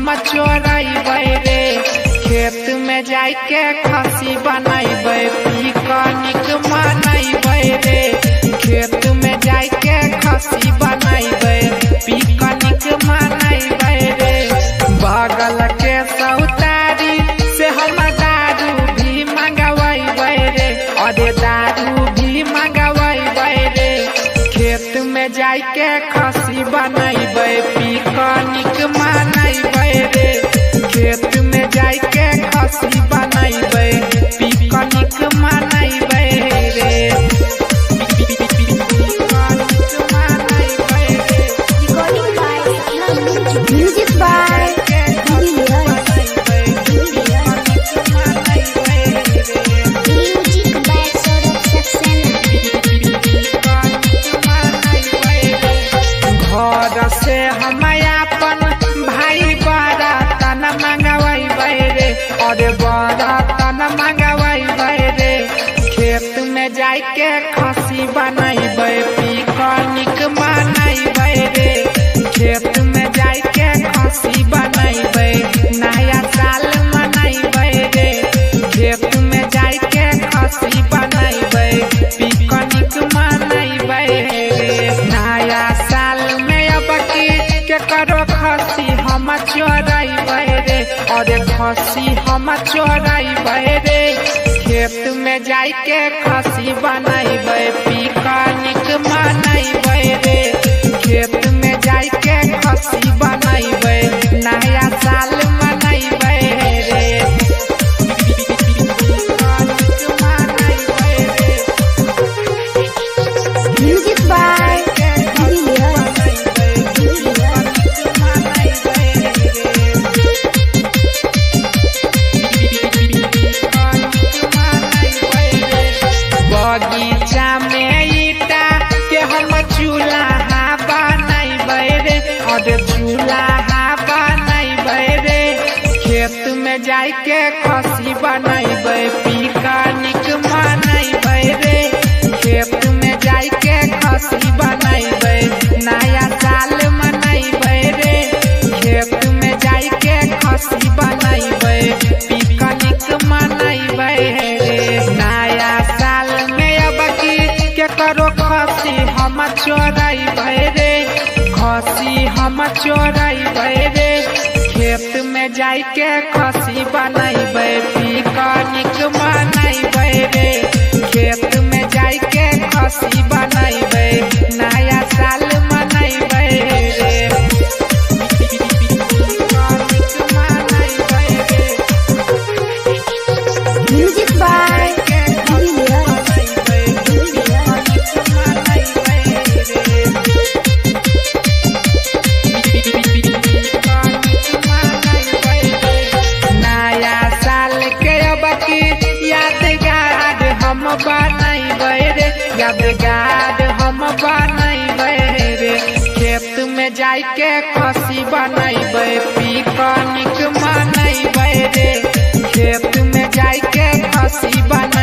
हम चोरैबै रे। खेत में जाके खसी बनैबै पिकनिक मनैबै रे। खेत में जाके खसी बनैबै पिकनिक मनैबै रे। बगल के सौतारी से हम दारू भी मंगवैबै रे। अरे दारू भी मंगवैबै रे। खेत में जाके खसी बनैबै पिकनिक मनैबै रे। खेत में जाके खसी बनैबै पिकनिक मनैबै रे। Music by घर से हम अपन भाई बरतन मंगवैबै रे। अरे बरतन मंगवैबै रे। खेत में जाके खसी बनैबै पिकनिक मनैबै रे। खेत में जाके खसी बनैबै नया साल मनैबै रे। खेत में जाके खसी बनैबै पिकनिक मनैबै रे। नया साल में अब के करो खसी हम चोरैबै रे। अरे खसी हम चोरैबै रे। खेत में जाके खसी बनैबै पिकनिक मनैबै रे। खेत में जाके खसी बनैबै नया साल मनैबै रे। Music by बगीचा में ईटा के हम चूल्हा बनैबै रे। अरे चूल्हा बनैबै रे। खेत में जाके खसी बनैबै पिकनिक मनैबै रे। खेत में जाके खसी बनैबै नया साल मनैबै रे। खेत में जाके खसी बनैबै पिकनिक मनैबै रे। नया साल में अब के करो खसी हम चोरैबै रे। खसी हम चोरैबै रे। खेत में जाके खसी बनैबै पिकनिक मनैबै रे। खेत में जाके खसी बनैबै नया साल मनैबै रे। Music by नया साल के अब यादगार हम बनैबै रे। यादगार हम बनैबै रे। खेत में जाके खसी बनैबै पिकनिक मनैबै रे। खेत में जाके खसी बनैबै